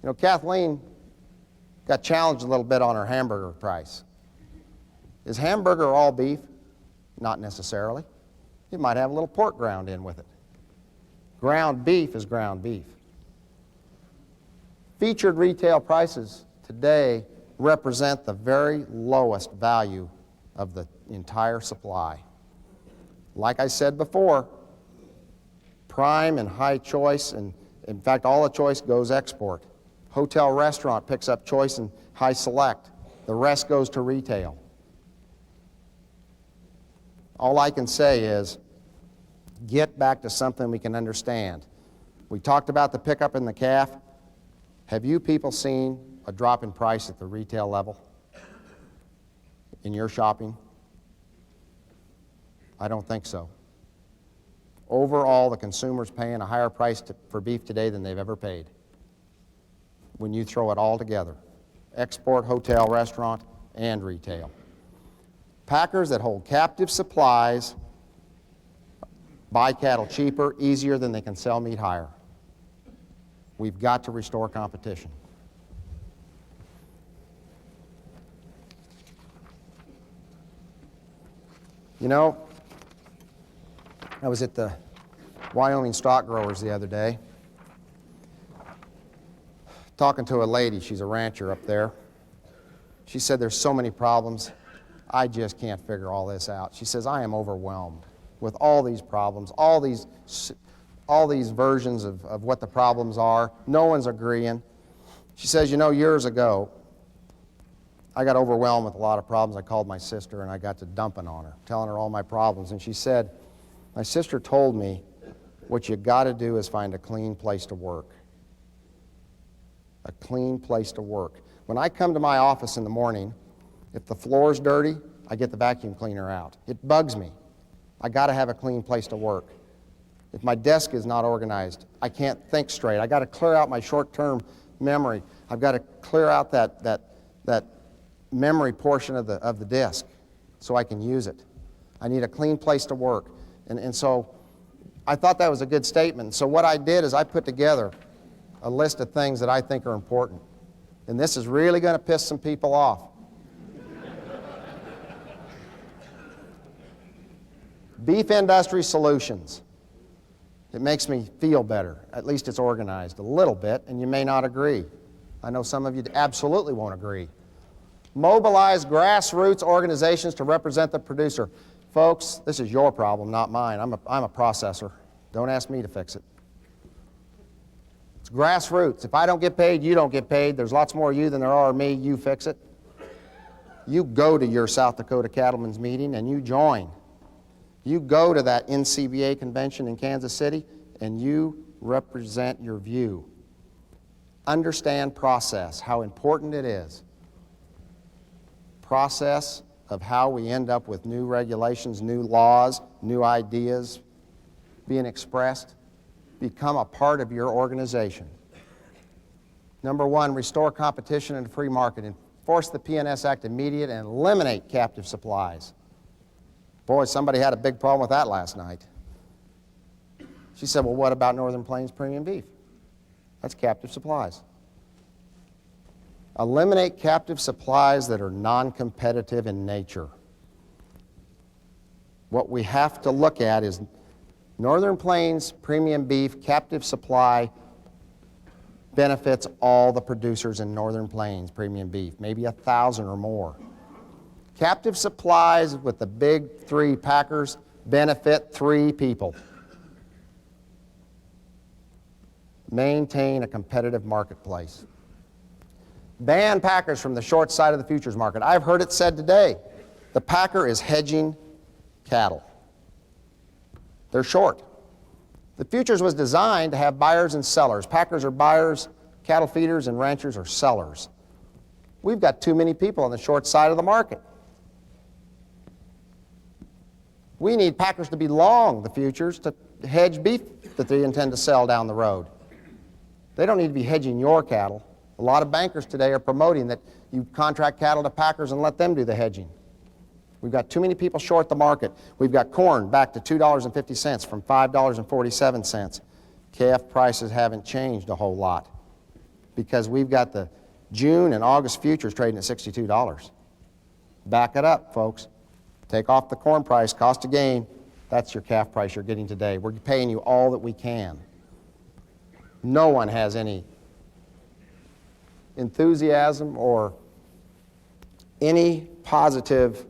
You know, Kathleen got challenged a little bit on her hamburger price. Is hamburger all beef? Not necessarily. You might have a little pork ground in with it. Ground beef is ground beef. Featured retail prices today represent the very lowest value of the entire supply. Like I said before, prime and high choice, and in fact all the choice goes export. Hotel restaurant picks up choice and high select. The rest goes to retail. All I can say is get back to something we can understand. We talked about the pickup in the calf. Have you people seen a drop in price at the retail level in your shopping? I don't think so. Overall, the consumer's paying a higher price for beef today than they've ever paid when you throw it all together. Export, hotel, restaurant, and retail. Packers that hold captive supplies buy cattle cheaper, easier than they can sell meat higher. We've got to restore competition. You know, I was at the Wyoming Stock Growers the other day, talking to a lady. She's a rancher up there. She said, there's so many problems, I just can't figure all this out. She says, I am overwhelmed with all these problems, all these versions of what the problems are. No one's agreeing. She says, you know, years ago, I got overwhelmed with a lot of problems. I called my sister and I got to dumping on her, telling her all my problems. And she said, my sister told me, what you got to do is find a clean place to work. A clean place to work. When I come to my office in the morning, if the floor's dirty, I get the vacuum cleaner out. It bugs me. I got to have a clean place to work. If my desk is not organized, I can't think straight. I got to clear out my short-term memory. I've got to clear out that memory portion of the disk so I can use it. I need a clean place to work. And so I thought that was a good statement. So what I did is I put together a list of things that I think are important. And this is really going to piss some people off. Beef industry solutions. It makes me feel better. At least it's organized a little bit, and you may not agree. I know some of you absolutely won't agree. Mobilize grassroots organizations to represent the producer. Folks, this is your problem, not mine. I'm a processor. Don't ask me to fix it. It's grassroots. If I don't get paid, you don't get paid. There's lots more of you than there are of me. You fix it. You go to your South Dakota Cattlemen's meeting and you join. You go to that NCBA convention in Kansas City and you represent your view. Understand process, how important it is. Process of how we end up with new regulations, new laws, new ideas being expressed. Become a part of your organization. Number one, restore competition in the free market. Enforce the PNS Act immediate and eliminate captive supplies. Boy, somebody had a big problem with that last night. She said, well, what about Northern Plains premium beef? That's captive supplies. Eliminate captive supplies that are non-competitive in nature. What we have to look at is Northern Plains premium beef captive supply benefits all the producers in Northern Plains premium beef, maybe 1,000 or more. Captive supplies with the big three packers benefit 3 people. Maintain a competitive marketplace. Ban packers from the short side of the futures market. I've heard it said today, the packer is hedging cattle. They're short. The futures was designed to have buyers and sellers. Packers are buyers, cattle feeders and ranchers are sellers. We've got too many people on the short side of the market. We need packers to be long the futures to hedge beef that they intend to sell down the road. They don't need to be hedging your cattle. A lot of bankers today are promoting that you contract cattle to packers and let them do the hedging. We've got too many people short the market. We've got corn back to $2.50 from $5.47. Calf prices haven't changed a whole lot because we've got the June and August futures trading at $62. Back it up, folks. Take off the corn price, cost of gain. That's your calf price you're getting today. We're paying you all that we can. No one has any enthusiasm or any positive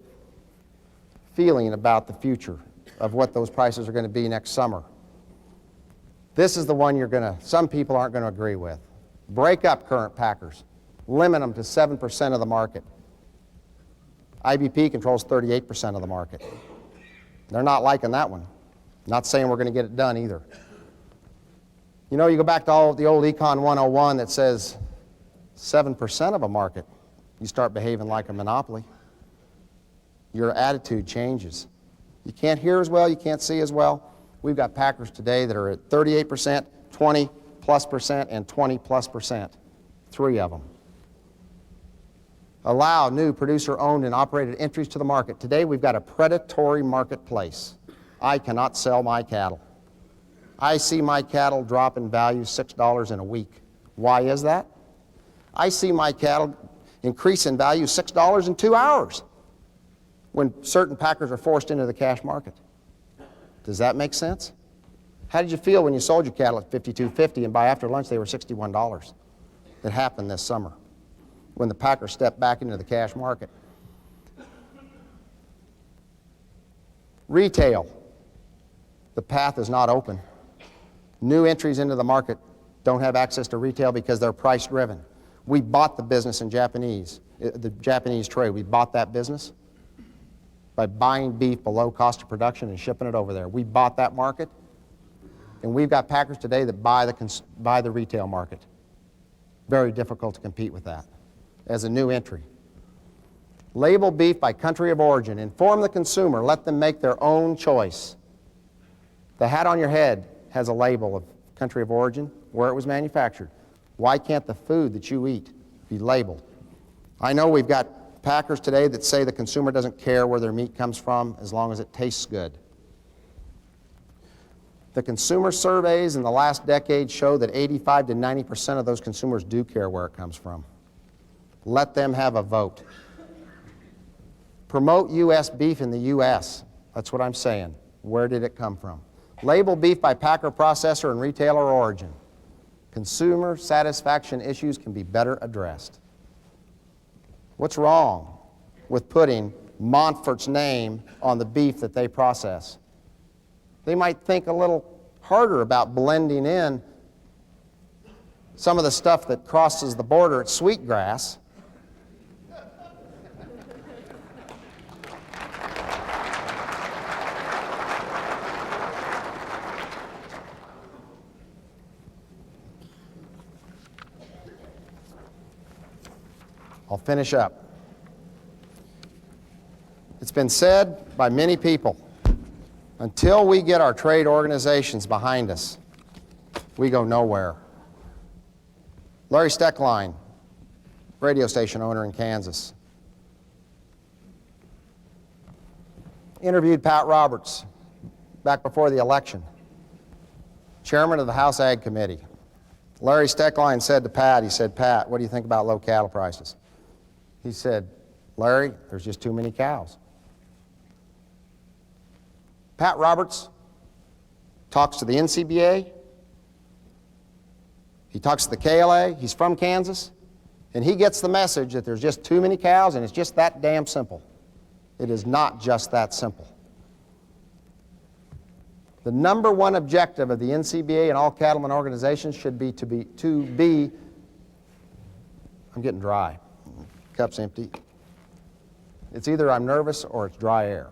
feeling about the future of what those prices are going to be next summer. This is the one some people aren't going to agree with. Break up current packers. Limit them to 7% of the market. IBP controls 38% of the market. They're not liking that one. Not saying we're going to get it done either. You know, you go back to all the old Econ 101 that says 7% of a market, you start behaving like a monopoly. Your attitude changes. You can't hear as well, you can't see as well. We've got packers today that are at 38%, 20+%, and 20+%. 3 of them. Allow new producer-owned and operated entries to the market. Today we've got a predatory marketplace. I cannot sell my cattle. I see my cattle drop in value $6 in a week. Why is that? I see my cattle increase in value $6 in 2 hours when certain packers are forced into the cash market. Does that make sense? How did you feel when you sold your cattle at $52.50 and by after lunch they were $61? It happened this summer when the packers stepped back into the cash market. Retail, the path is not open. New entries into the market don't have access to retail because they're price driven. We bought the business in the Japanese trade. We bought that business by buying beef below cost of production and shipping it over there. We bought that market, and we've got packers today that buy the retail market. Very difficult to compete with that as a new entry. Label beef by country of origin. Inform the consumer. Let them make their own choice. The hat on your head has a label of country of origin, where it was manufactured. Why can't the food that you eat be labeled? I know we've got packers today that say the consumer doesn't care where their meat comes from as long as it tastes good. The consumer surveys in the last decade show that 85 to 90% of those consumers do care where it comes from. Let them have a vote. Promote U.S. beef in the U.S. That's what I'm saying. Where did it come from? Label beef by packer, processor, and retailer origin. Consumer satisfaction issues can be better addressed. What's wrong with putting Montfort's name on the beef that they process? They might think a little harder about blending in some of the stuff that crosses the border at Sweetgrass. I'll finish up. It's been said by many people, until we get our trade organizations behind us, we go nowhere. Larry Steckline, radio station owner in Kansas, interviewed Pat Roberts back before the election, chairman of the House Ag Committee. Larry Steckline said to Pat, he said, "Pat, what do you think about low cattle prices?" He said, "Larry, there's just too many cows." Pat Roberts talks to the NCBA, he talks to the KLA, he's from Kansas, and he gets the message that there's just too many cows and it's just that damn simple. It is not just that simple. The number one objective of the NCBA and all cattlemen organizations should be to be, I'm getting dry, cup's empty. It's either I'm nervous or it's dry air.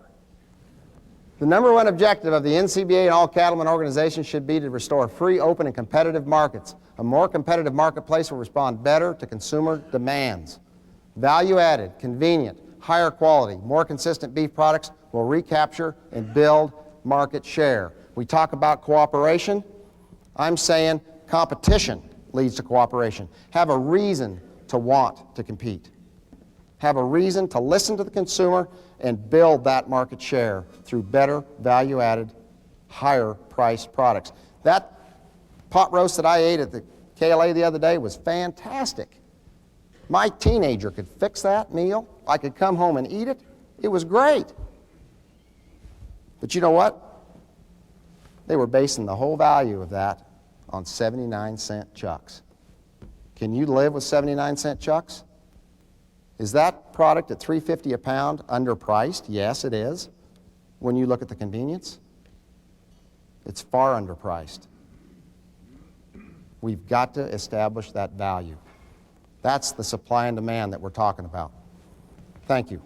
The number one objective of the NCBA and all cattlemen organizations should be to restore free, open, and competitive markets. A more competitive marketplace will respond better to consumer demands. Value-added, convenient, higher quality, more consistent beef products will recapture and build market share. We talk about cooperation. I'm saying competition leads to cooperation. Have a reason to want to compete. Have a reason to listen to the consumer and build that market share through better value-added, higher-priced products. That pot roast that I ate at the KLA the other day was fantastic. My teenager could fix that meal. I could come home and eat it. It was great. But you know what? They were basing the whole value of that on 79-cent chucks. Can you live with 79-cent chucks? Is that product at $3.50 a pound underpriced? Yes, it is. When you look at the convenience, it's far underpriced. We've got to establish that value. That's the supply and demand that we're talking about. Thank you.